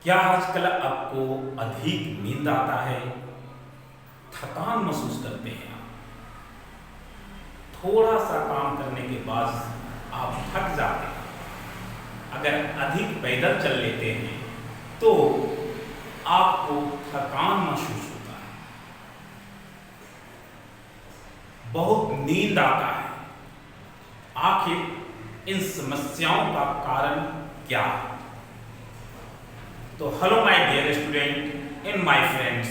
क्या आजकल आपको अधिक नींद आता है? थकान महसूस करते हैं आप? थोड़ा सा काम करने के बाद आप थक जाते हैं। अगर अधिक पैदल चल लेते हैं तो आपको थकान महसूस होता है, बहुत नींद आता है। आखिर इन समस्याओं का कारण क्या है? तो hello my dear student and my friends,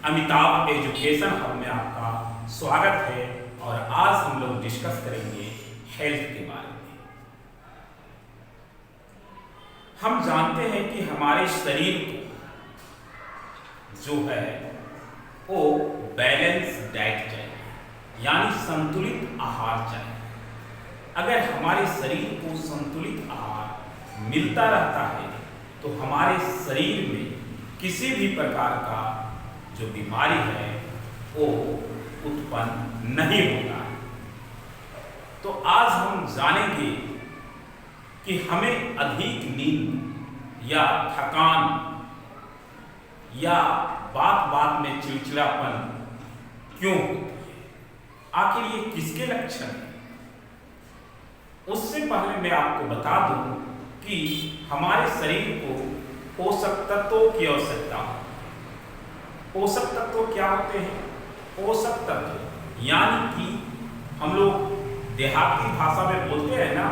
Amitabh education hub में आपका स्वागत है। और आज हम लोग डिस्कस करेंगे हेल्थ के बारे में। हम जानते हैं कि हमारे शरीर को जो है वो बैलेंस डाइट चाहिए, यानी संतुलित आहार चाहिए। अगर हमारे शरीर को संतुलित आहार मिलता रहता है तो हमारे शरीर में किसी भी प्रकार का जो बीमारी है वो उत्पन्न नहीं होता है। तो आज हम जानेंगे कि हमें अधिक नींद या थकान या बात बात में चिड़चिड़ापन क्यों होती है, आखिर ये किसके लक्षण हैं? उससे पहले मैं आपको बता दूं कि हमारे शरीर को पोषक तत्वों की आवश्यकता है। पोषक तत्व क्या होते हैं? पोषक तत्व यानी कि हम लोग देहाती भाषा में बोलते हैं ना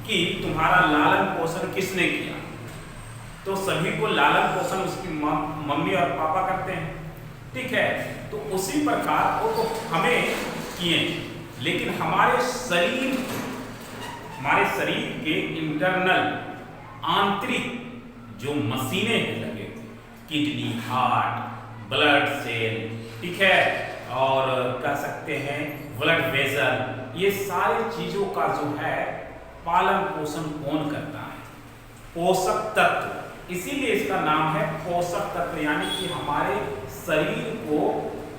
कि तुम्हारा लालन पोषण किसने किया, तो सभी को लालन पोषण उसकी मम्मी और पापा करते हैं, ठीक है। तो उसी प्रकार वो तो हमें किए, लेकिन हमारे शरीर के इंटरनल आंतरिक जो मशीनें हैं लगे, किडनी, हार्ट, ब्लड सेल, ठीक है, और कह सकते हैं ब्लड वेसल, ये सारी चीजों का जो है पालन पोषण कौन करता है? पोषक तत्व। इसीलिए इसका नाम है पोषक तत्व, यानी कि हमारे शरीर को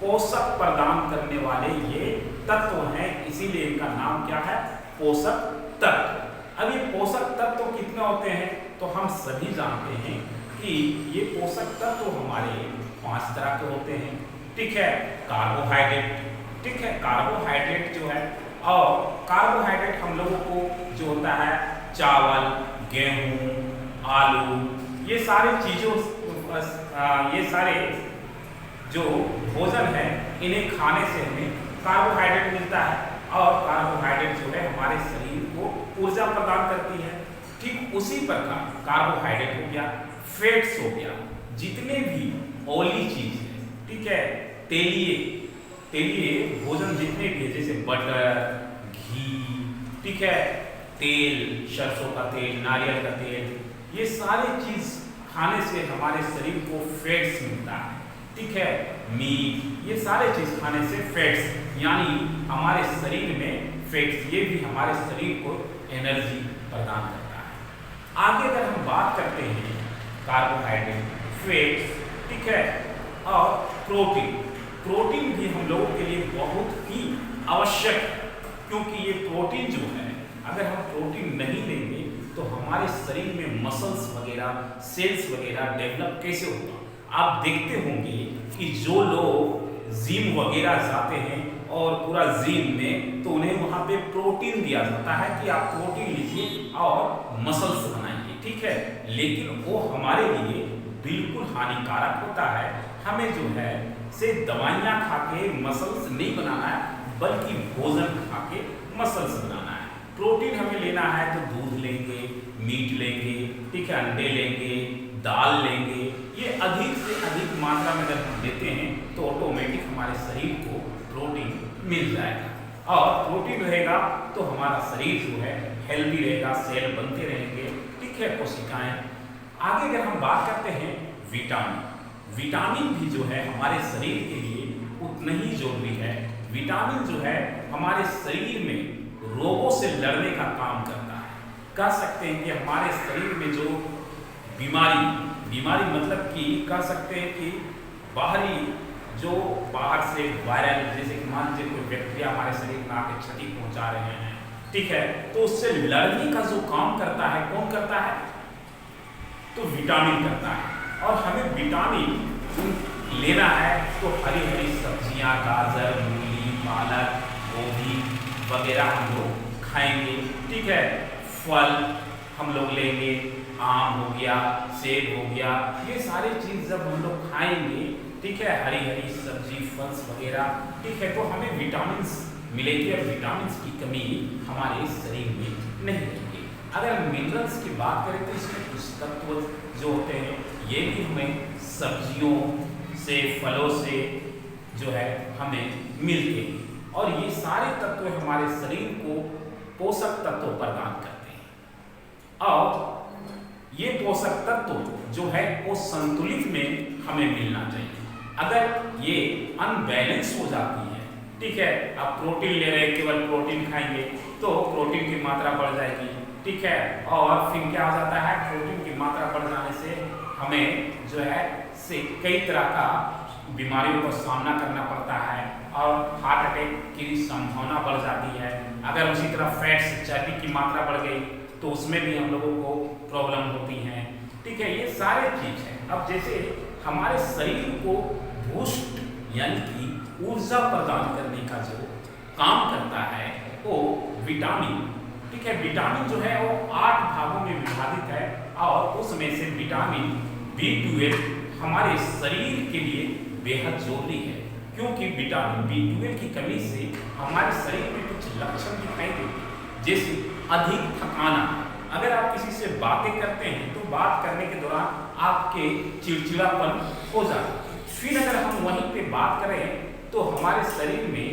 पोषक प्रदान करने वाले ये तत्व हैं, इसीलिए इनका नाम क्या है? पोषक तत्व। अब ये पोषक तत्व कितने होते हैं? तो हम सभी जानते हैं कि ये पोषक तत्व हमारे 5 तरह के होते हैं, ठीक है। कार्बोहाइड्रेट, ठीक है, कार्बोहाइड्रेट जो है, और कार्बोहाइड्रेट हम लोगों को जो होता है चावल, गेहूं, आलू, ये सारी चीजों ये सारे जो भोजन है इन्हें खाने से हमें कार्बोहाइड्रेट मिलता है, और कार्बोहाइड्रेट जो है हमारे शरीर को ऊर्जा प्रदान करती है। ठीक उसी प्रकार कार्बोहाइड्रेट हो गया, फैट्स हो गया, जितने भी ऑयली चीज है, ठीक है, तेलीय भोजन जितने भी है, जैसे बटर, घी, ठीक है, तेल, सरसों का तेल, नारियल का तेल, ये सारी चीज खाने से हमारे शरीर को फैट्स मिलता है, ठीक है। मीट, ये सारे चीज खाने से फैट्स, यानी हमारे शरीर में फैट्स, ये भी हमारे शरीर को एनर्जी प्रदान करता है। आगे अगर हम बात करते हैं कार्बोहाइड्रेट, फैट्स, ठीक है, और प्रोटीन भी हम लोगों के लिए बहुत ही आवश्यक है, क्योंकि ये प्रोटीन जो है, अगर हम प्रोटीन नहीं लेंगे तो हमारे शरीर में मसल्स वगैरह, सेल्स वगैरह डेवलप कैसे होगा? आप देखते होंगे कि जो लोग जिम वगैरह जाते हैं और पूरा जिम में, तो उन्हें वहां पे प्रोटीन दिया जाता है कि आप प्रोटीन लीजिए और मसल्स बनाइए, ठीक है। लेकिन वो हमारे लिए बिल्कुल हानिकारक होता है। हमें जो है सिर्फ दवाइयाँ खा के मसल्स नहीं बनाना है, बल्कि भोजन खा के मसल्स बनाना है। प्रोटीन हमें लेना है तो दूध लेंगे, मीट लेंगे, ठीक है, अंडे लेंगे, दाल लेंगे, ये अधिक से अधिक मात्रा में अगर हम लेते हैं तो ऑटोमेटिक हमारे शरीर को प्रोटीन मिल जाएगा, और प्रोटीन रहेगा तो हमारा शरीर जो है हेल्दी रहेगा, सेल बनते रहेंगे, ठीक है, कोशिकाएं। आगे अगर हम बात करते हैं विटामिन भी जो है हमारे शरीर के लिए उतना ही जरूरी है। विटामिन जो है हमारे शरीर में रोगों से लड़ने का काम करता है। कह सकते हैं कि हमारे शरीर में जो बीमारी मतलब कि कह सकते हैं कि बाहर से वायरल, जैसे कि मान लीजिए कोई बैक्टीरिया हमारे शरीर में आके क्षति पहुंचा रहे हैं, ठीक है, तो उससे लड़ने का जो काम करता है कौन करता है? तो विटामिन करता है। और हमें विटामिन लेना है तो हरी हरी सब्जियां, गाजर, मूली, पालक, गोभी वगैरह हम लोग खाएंगे। ठीक है, फल हम लोग लेंगे, आम हो गया, सेब हो गया, ये सारी चीज जब हम लोग खाएंगे, ठीक है, हरी हरी सब्जी, फल वगैरह, ठीक है, तो हमें विटामिन मिलेगी और विटामिन की कमी हमारे शरीर में नहीं रहेगी। अगर मिनरल्स की बात करें तो इसमें कुछ तत्व जो होते हैं ये भी हमें सब्जियों से, फलों से जो है हमें मिलते हैं और ये सारे तत्व हमारे शरीर को पोषक तत्व प्रदान करते हैं। और ये पोषक तत्व जो है वो संतुलित में हमें मिलना चाहिए। अगर ये अनबैलेंस हो जाती है, ठीक है, आप प्रोटीन ले रहे हैं, केवल प्रोटीन खाएंगे तो प्रोटीन की मात्रा बढ़ जाएगी, ठीक है, और फिर क्या हो जाता है, प्रोटीन की मात्रा बढ़ जाने से हमें जो है से कई तरह का बीमारियों का सामना करना पड़ता है और हार्ट अटैक की संभावना बढ़ जाती है। अगर उसी तरह फैट्स, चर्बी की मात्रा बढ़ गई तो उसमें भी हम लोगों को प्रॉब्लम होती है। ठीक है, ये सारे चीज है। अब जैसे हमारे शरीर को बूस्ट यानी कि ऊर्जा प्रदान करने का जो काम करता है वो विटामिन, ठीक है, विटामिन जो है वो 8 भागों में विभाजित है और उसमें से विटामिन B12 हमारे शरीर के लिए बेहद जरूरी है, क्योंकि विटामिन B12 की कमी से हमारे शरीर में कुछ लक्षण दिखाई देते हैं, जैसे अधिक थकाना। अगर आप किसी से बातें करते हैं तो बात करने के दौरान आपके चिड़चिड़ापन हो जाता है। फिर अगर हम वहीं पे बात करें तो हमारे शरीर में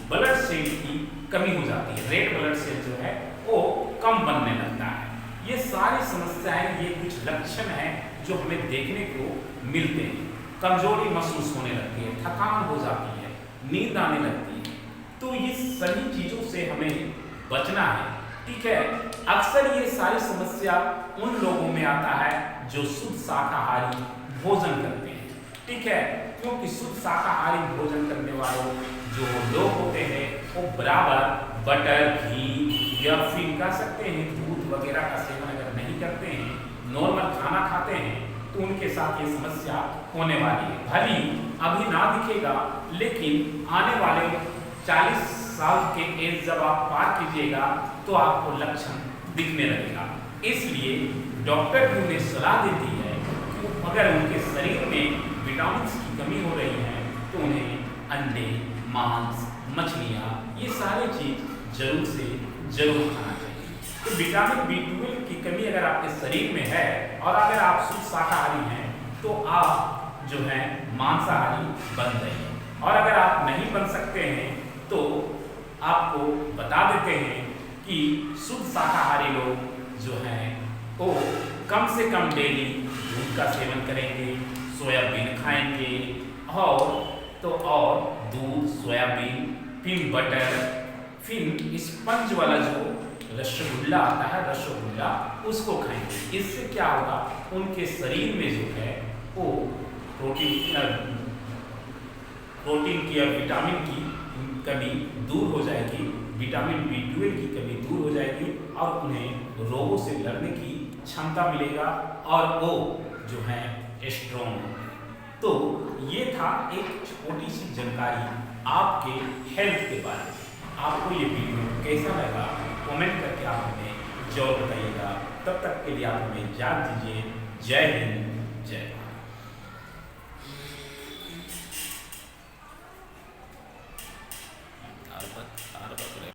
ब्लड सेल की कमी हो जाती है, रेड ब्लड सेल जो है वो कम बनने लगता है। ये सारी समस्याएं, ये कुछ लक्षण हैं जो हमें देखने को मिलते हैं। कमजोरी महसूस होने लगती है, थकान हो जाती है, नींद आने लगती है, तो ये सभी चीजों से हमें बचना है। ठीक है, अक्सर ये सारी समस्या उन लोगों में आता है जो शुद्ध शाकाहारी भोजन करते हैं। ठीक है, क्योंकि शुद्ध शाकाहारी भोजन करने वालों जो लोग होते हैं वो बराबर बटर, घी या फिर कह सकते हैं दूध वगैरह का सेवन अगर नहीं करते हैं, नॉर्मल खाना खाते हैं, तो उनके साथ ये समस्या होने वाली है। भली अभी ना दिखेगा, लेकिन आने वाले 40 साल के एज जब आप पार कीजिएगा तो आपको लक्षण दिखने लगेगा। इसलिए डॉक्टर भी उन्हें सलाह देती है कि अगर उनके शरीर में विटामिन की कमी हो रही है तो उन्हें अंडे, मांस, मछलियाँ, ये सारी चीज जरूर से जरूर खाना चाहिए। तो विटामिन B12 की कमी अगर आपके शरीर में है और अगर आप शुद्ध शाकाहारी हैं तो आप जो है मांसाहारी बन जाइए, और अगर आप नहीं बन सकते हैं तो आपको बता देते हैं कि शुद्ध शाकाहारी लोग जो हैं वो कम से कम डेली दूध का सेवन करेंगे, सोयाबीन खाएंगे और दूध, सोयाबीन, फिर बटर, फिर स्पंज वाला जो रसगुल्ला आता है, रसगुल्ला उसको खाएंगे। इससे क्या होगा, उनके शरीर में जो है वो प्रोटीन की और विटामिन की कमी दूर हो जाएगी, विटामिन B12 की कमी दूर हो जाएगी और उन्हें रोगों से लड़ने की क्षमता मिलेगा और वो जो है स्ट्रॉन्ग होंगे। तो ये था एक छोटी सी जानकारी आपके हेल्थ के बारे में। आपको ये वीडियो कैसा लगा कमेंट करके आप हमें जरूर बताइएगा। तब तक के लिए आप हमें याद दीजिए। जय हिंद,